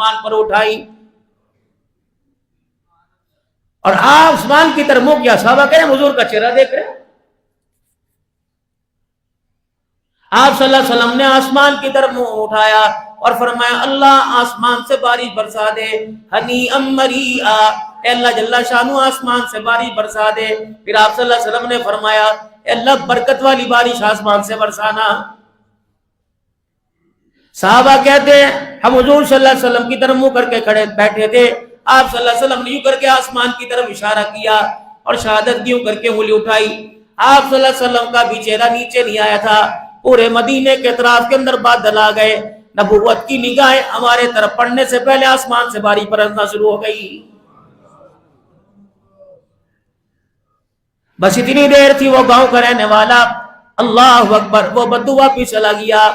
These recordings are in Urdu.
آسمان پر اٹھائی اور آسمان کی طرف منہ کیا. صحابہ کہہ رہے ہیں حضور کا چہرہ دیکھ رہے ہیں. آپ صلی اللہ علیہ وسلم نے آسمان کی طرف منہ اٹھایا اور فرمایا اللہ آسمان سے بارش برسا دے. ہنیئا مریئا، اے اللہ جل شانہ آسمان سے بارش برسا دے. پھر آپ صلی اللہ علیہ وسلم نے فرمایا اے اللہ برکت والی بارش آسمان سے برسانا. صحابہ کہتے ہیں ہم حضور صلی اللہ علیہ وسلم کی طرف منہ کر کے کھڑے بیٹھے تھے. آپ صلی اللہ علیہ وسلم نے یوں کر کے آسمان کی طرف اشارہ کیا اور شہادت یوں کر کے انگلی اٹھائی. آپ صلی اللہ علیہ وسلم کا بھی چہرہ نیچے نہیں آیا تھا. پورے مدینے کے اطراف کے اندر بادل آ گئے. نبوت کی نگاہیں ہمارے طرف پڑنے سے پہلے آسمان سے بارش برسنا شروع ہو گئی. بس اتنی دیر تھی وہ گاؤں کا رہنے والا. اللہ اکبر، وہ بدو واپس چلا گیا.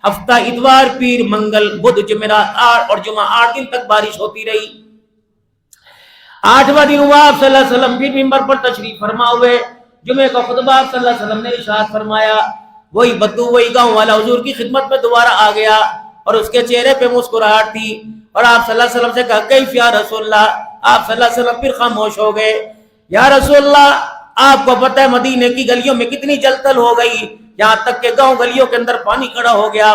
ہفتہ اتوار پیر منگل بدھ جمعرات اور جمعہ 8 دن تک بارش ہوتی رہی. 8واں دن ہوا آپ صلی اللہ علیہ وسلم پھر منبر پر تشریف فرما ہوئے. جمعے کا خطبہ آپ صلی اللہ علیہ وسلم نے ارشاد فرمایا. وہی بدو وہی گاؤں والا حضور کی خدمت میں دوبارہ آ گیا اور اس کے چہرے پہ مسکراہٹ تھی. اور آپ صلی اللہ علیہ وسلم سے کہا کیف یا رسول اللہ. آپ صلی اللہ علیہ وسلم پھر خاموش ہو گئے. یا رسول اللہ آپ کو پتہ ہے مدینے کی گلیوں میں کتنی جلتل ہو گئی، یہاں تک کہ گاؤں گلیوں کے اندر پانی کھڑا ہو گیا.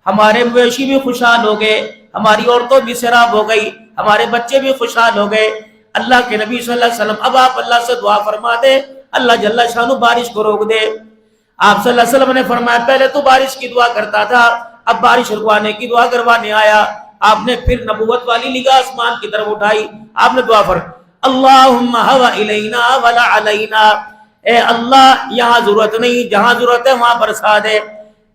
ہمارے مویشی بھی خوشحال ہو گئے، ہماری عورتوں بھی سیراب ہو گئی، ہمارے بچے بھی خوشحال ہو گئے. اللہ کے نبی صلی اللہ علیہ وسلم اب آپ اللہ سے دعا فرما دے اللہ جل شانہ بارش کو روک دے. آپ صلی اللہ علیہ وسلم نے فرمایا پہلے تو بارش کی دعا کرتا تھا، اب بارش رکوانے کی دعا کروانے آیا. آپ نے پھر نبوت والی نگاہ آسمان کی طرف اٹھائی. آپ نے دعا فرمائی اللہم ہوا الینا ولا علینا. اے اللہ یہاں ضرورت نہیں، جہاں ضرورت ہے وہاں برسا دے.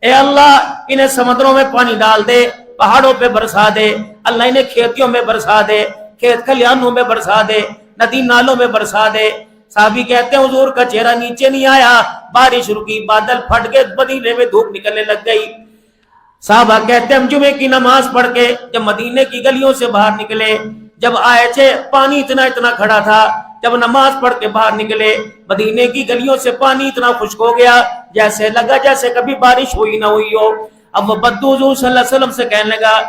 اے اللہ انہیں سمندروں میں پانی ڈال دے، پہاڑوں پہ برسا دے. اللہ انہیں کھیتیوں میں برسا دے، کھیت کھلیانوں میں برسا دے، ندی نالوں میں برسا دے. صحابی کہتے ہیں حضور کا چہرہ نیچے نہیں آیا، بارش رکی، بادل پھٹ کے مدینے میں دھوپ نکلنے لگ گئی. صحابہ کہتے ہیں ہم جمعے کی نماز پڑھ کے جب مدینے کی گلیوں سے باہر نکلے، جب آئے تھے پانی اتنا کھڑا تھا. جب نماز پڑھ کے باہر نکلے مدینے کی گلیوں سے پانی اتنا خشک ہو گیا جیسے لگا جیسے کبھی بارش ہوئی نہ ہوئی ہو. اب وہ بدو حضور صلی اللہ علیہ وسلم سے کہنے لگا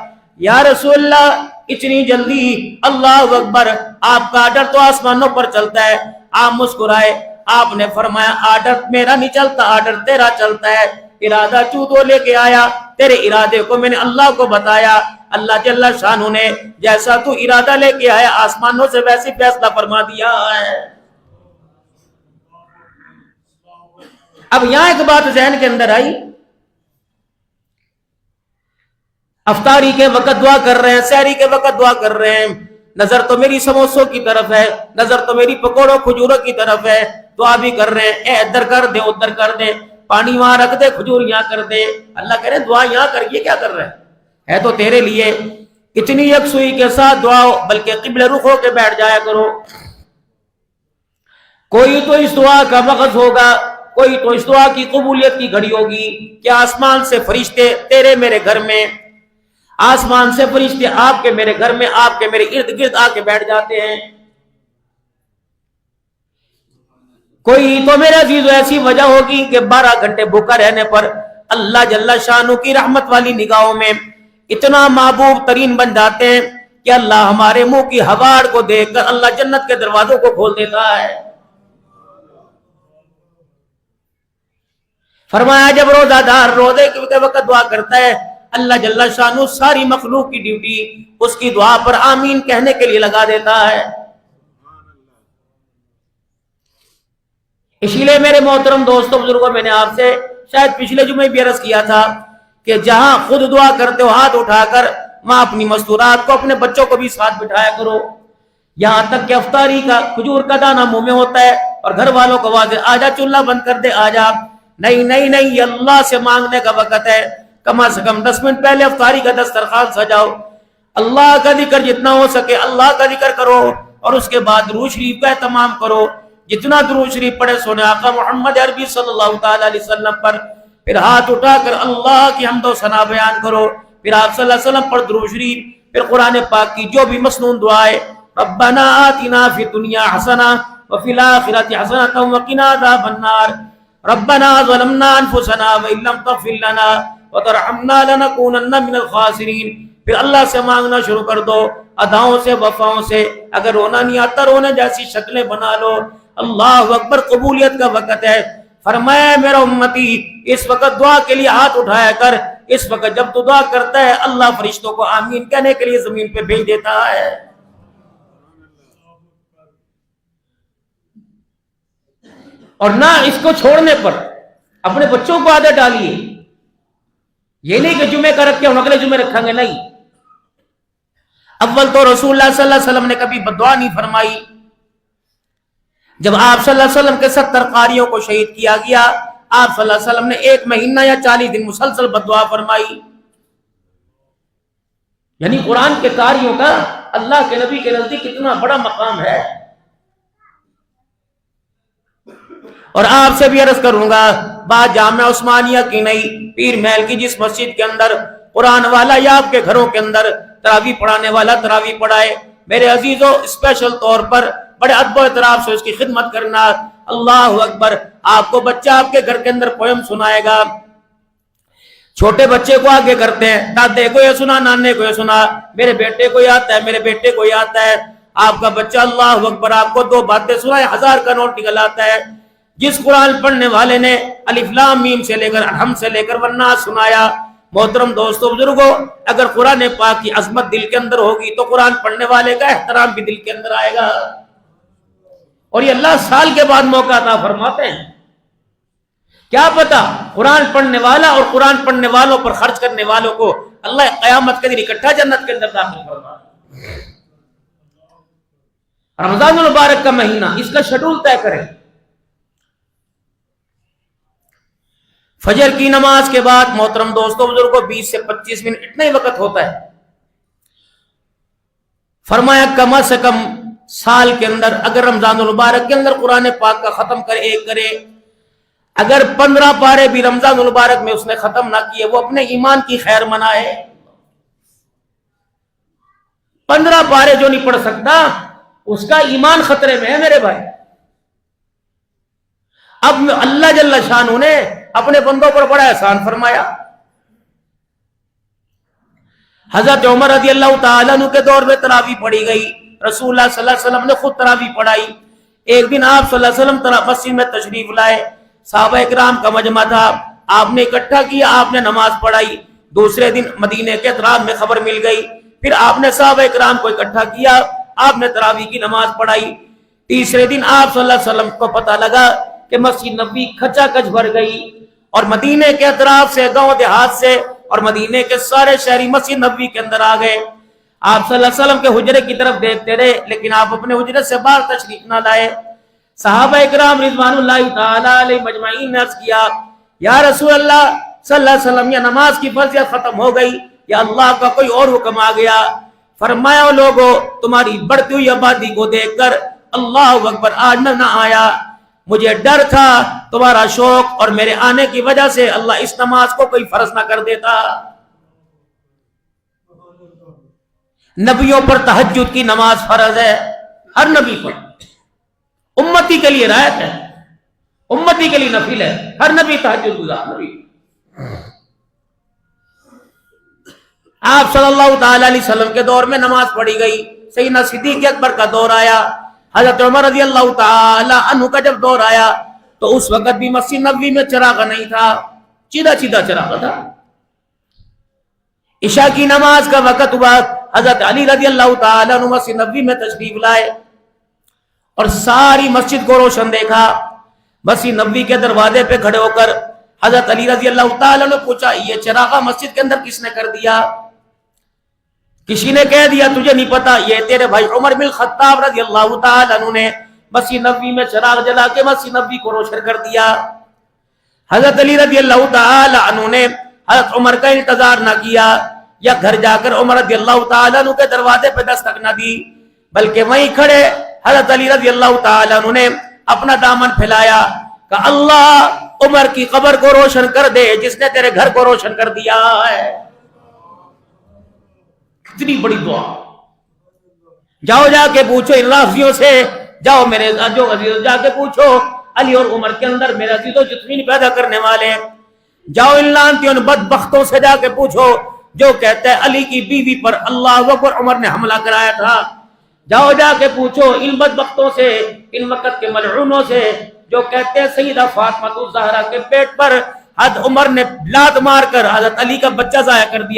یا رسول اللہ اتنی جلدی؟ اللہ اکبر، آپ کا آرڈر تو آسمانوں پر چلتا ہے. آپ مسکرائے. آپ نے فرمایا آرڈر میرا نہیں چلتا، آرڈر تیرا چلتا ہے. ارادہ تو لے کے آیا، تیرے ارادے کو میں نے اللہ کو بتایا. اللہ جل شانہ نے جیسا تو ارادہ لے کے آیا آسمانوں سے ویسی فیصلہ فرما دیا ہے. اب یہاں ایک بات ذہن کے اندر آئی. افطاری کے وقت دعا کر رہے ہیں، سحری کے وقت دعا کر رہے ہیں، نظر تو میری سموسوں کی طرف ہے، نظر تو میری پکوڑوں کھجوروں کی طرف ہے. دعا بھی کر رہے ہیں اے ادھر کر دے ادھر کر دے، پانی وہاں رکھ دے کھجور یہاں کر دے. اللہ کہہ رہے دعا یہاں کر، یہ کیا کر رہے ہے تو تیرے لیے. اتنی یکسوئی کے ساتھ دعا ہو بلکہ قبلہ رخ ہو کے بیٹھ جایا کرو. کوئی تو اس دعا کا وقت ہوگا، کوئی تو اس دعا کی قبولیت کی گھڑی ہوگی کہ آسمان سے فرشتے تیرے میرے گھر میں، آسمان سے فرشتے آپ کے میرے گھر میں، آپ کے میرے ارد گرد آ کے بیٹھ جاتے ہیں. کوئی تو میرے عزیز ایسی وجہ ہوگی کہ 12 گھنٹے بھوکا رہنے پر اللہ جل شانہ کی رحمت والی نگاہوں میں اتنا محبوب ترین بن جاتے ہیں کہ اللہ ہمارے منہ کی ہواڑ کو دیکھ کر اللہ جنت کے دروازوں کو کھول دیتا ہے. فرمایا جب روزہ دار روزے کے وقت دعا کرتا ہے اللہ جل شانہ ساری مخلوق کی ڈیوٹی اس کی دعا پر آمین کہنے کے لیے لگا دیتا ہے. اسی لیے میرے محترم دوستوں بزرگوں، میں نے آپ سے شاید پچھلے جمعے بھی عرض کیا تھا کہ جہاں خود دعا کرتے ہو ہاتھ اٹھا کر وہاں اپنی مستورات کو، اپنے بچوں کو بھی ساتھ بٹھایا کرو. یہاں تک کہ افطاری کا کھجور کا دانہ منہ میں ہوتا ہے اور گھر والوں کو واضح آجا چولہا بند کر دے آجا. نہیں یہ اللہ سے مانگنے کا وقت ہے. کم از کم 10 منٹ پہلے افطاری کا دسترخوان سجاؤ، اللہ کا ذکر جتنا ہو سکے اللہ کا ذکر کرو اور اس کے بعد درود شریف کا اہتمام کرو. جتنا درود شریف پڑھے سونے آقا محمد عربی صلی اللہ تعالی علیہ وسلم پر، پھر ہاتھ اٹھا کر اللہ کی حمد و ثنا بیان کرو. پھر آپ صلی اللہ علیہ وسلم پر درود شریف، پھر قرآن پاک کی جو بھی مسنون دعائیں ربنا آتنا فی الدنیا حسنہ وفی الآخرۃ حسنۃ وقنا عذاب النار ربنا ظلمنا انفسنا وان لم تغفر لنا وترحمنا لنکونن من الخاسرین. پھر اللہ سے مانگنا شروع کر دو، اداؤں سے، وفاؤں سے۔ اگر رونا نہیں آتا، رونے جیسی شکلیں بنا لو۔ اللہ اکبر، قبولیت کا وقت ہے۔ فرمایا میرا امتی اس وقت دعا کے لیے ہاتھ اٹھایا کر، اس وقت جب تو دعا کرتا ہے اللہ فرشتوں کو آمین کہنے کے لیے زمین پہ بھیج دیتا ہے۔ اور نہ اس کو چھوڑنے پر اپنے بچوں کو عادت ڈالیے، یہ نہیں کہ جمعے کا رکھ کے ہم اگلے جمعے رکھیں گے، نہیں۔ اول تو رسول اللہ صلی اللہ علیہ وسلم نے کبھی بددعا نہیں فرمائی۔ جب آپ صلی اللہ علیہ وسلم کے 70 قاریوں کو شہید کیا گیا، آپ صلی اللہ علیہ وسلم نے 1 مہینہ یا 40 دن مسلسل بددعا فرمائی۔ یعنی قرآن کے قاریوں کا اللہ کے نبی کے نزدیک کتنا بڑا مقام ہے۔ اور آپ سے بھی عرض کروں گا، بات جامعہ عثمانیہ کی نہیں، پیر محل کی جس مسجد کے اندر قرآن والا یا آپ کے گھروں کے اندر تراویح پڑھانے والا تراویح پڑھائے، میرے عزیزوں اسپیشل طور پر بڑے ادب و احترام سے اس کی خدمت کرنا۔ اللہ اکبر، آپ کو بچہ آپ کے گھر کے اندر پوئم سنائے گا، چھوٹے بچے کو آگے کرتے ہیں، دادے کو یہ سنا، نانے کو یہ سنا، میرے بیٹے کو یہ آتا ہے، میرے بیٹے کو یہ آتا ہے۔ آپ کا بچہ اللہ اکبر آپ کو 2 باتیں سنائے، 1000 کا نوٹ نکل آتا ہے۔ جس قرآن پڑھنے والے نے الف لام میم سے لے کر ہم سے لے کر والناس سنایا، محترم دوستو بزرگوں، اگر قرآن پاک کی عظمت دل کے اندر ہوگی تو قرآن پڑھنے والے کا احترام بھی دل کے اندر آئے گا۔ اور یہ اللہ سال کے بعد موقع عطا فرماتے ہیں۔ کیا پتا قرآن پڑھنے والا اور قرآن پڑھنے والوں پر خرچ کرنے والوں کو اللہ قیامت کے دن اکٹھا جنت کے اندر داخل فرما۔ رمضان المبارک کا مہینہ، اس کا شیڈول طے کریں۔ فجر کی نماز کے بعد محترم دوستوں بزرگوں 20 سے 25 منٹ اتنا ہی وقت ہوتا ہے۔ فرمایا کم سے کم سال کے اندر اگر رمضان المبارک کے اندر قرآن پاک کا ختم کرے، اگر 15 پارے بھی رمضان المبارک میں اس نے ختم نہ کیے، وہ اپنے ایمان کی خیر منائے۔ 15 پارے جو نہیں پڑھ سکتا اس کا ایمان خطرے میں ہے میرے بھائی۔ اب اللہ جل شانہ نے اپنے بندوں پر بڑا احسان فرمایا۔ حضرت عمر رضی اللہ تعالیٰ عنہ کے دور میں تراویح پڑھی گئی، رسول اللہ صلی اللہ علیہ وسلم نے خود تراویح پڑھائی۔ ایک دن آپ صلی اللہ علیہ وسلم مسجد میں تشریف لائے، صحابہ اکرام کا مجمع تھا، آپ نے اکٹھا کیا، آپ نے نماز پڑھائی۔ دوسرے دن مدینے کے اطراف میں خبر مل گئی، پھر آپ نے صحابہ اکرام کو اکٹھا کیا، آپ نے تراویح کی نماز پڑھائی۔ تیسرے دن آپ صلی اللہ علیہ وسلم کو پتہ لگا کہ مسجد نبوی کھچا کچ بھر گئی، اور مدینے کے اطراف سے، گاؤں دیہات سے اور مدینے کے سارے شہری مسجد نبوی کے اندر آ گئے۔ آپ صلی اللہ علیہ وسلم کے حجرے کی طرف دیکھتے رہے، لیکن آپ اپنے حجرے سے باہر تشریف نہ لائے۔ صحابہ اکرام رضوان اللہ تعالی علیہ مجمعین نے عرض کیا، یا رسول اللہ صلی اللہ علیہ وسلم، یہ نماز کی فضیلت ختم ہو گئی یا اللہ کا کوئی اور حکم آ گیا؟ فرمایا او لوگو، تمہاری بڑھتی ہوئی آبادی کو دیکھ کر اللہ اکبر آج نہ آیا، مجھے ڈر تھا تمہارا شوق اور میرے آنے کی وجہ سے اللہ اس نماز کو کوئی فرض نہ کر دیتا۔ نبیوں پر تہجد کی نماز فرض ہے، ہر نبی پر، امتی کے لیے رعایت ہے، امتی کے لیے نفل ہے، ہر نبی تہجد گزار نبی۔ آپ صلی اللہ تعالی علیہ وسلم کے دور میں نماز پڑھی گئی، سیدنا صدیق اکبر کا دور آیا، حضرت عمر رضی اللہ تعالی عنہ کا جب دور آیا تو اس وقت بھی مسجد نبوی میں چراغ نہیں تھا، چیدہ چراغ تھا۔ عشاء کی نماز کا وقت ہوا، حضرت علی رضی اللہ تعالی عنہ مسجد نبوی میں تشریف لائے اور ساری مسجد کو روشن دیکھا۔ مسجد نبوی کے دروازے پہ کھڑے ہو کر حضرت علی رضی اللہ تعالی عنہ پوچھا، یہ چراغ مسجد کے اندر کس نے کر دیا؟ کسی نے کہہ دیا تجھے نہیں پتا، یہ تیرے بھائی عمر بن الخطاب رضی اللہ تعالی عنہ نے مسجد نبوی میں چراغ جلا کے مسجد نبوی کو روشن کر دیا۔ حضرت علی رضی اللہ تعالی عنہ نے حضرت عمر کا انتظار نہ کیا یا گھر جا کر عمر رضی اللہ تعالی عنہ کے دروازے پہ دستک نہ دی، بلکہ وہیں کھڑے حضرت علی رضی اللہ تعالی عنہ نے اپنا دامن پھیلایا کہ اللہ عمر کی قبر کو روشن کر دے جس نے تیرے گھر کو روشن کر دیا ہے۔ کتنی بڑی دعا! جاؤ جا کے پوچھو ان رافضیوں سے، جاؤ میرے جو عزیز جا کے پوچھو علی اور عمر کے اندر میرے عزیزوں جتنی پیدا کرنے والے ہیں، جاؤ ان لعنتی ان بدبختوں سے جا کے پوچھو جو کہتا ہے علی کی بیوی پر اللہ اکبر عمر نے حملہ کرایا تھا. جاؤ جا کے پوچھو ان بدبختوں سے، ان وقت کے ملعونوں سے جو کہتے ہیں سیدہ فاطمہ الزہرا کے پیٹ پر حضرت عمر نے لات مار کر حضرت علی کا بچہ ضائع کر دیا.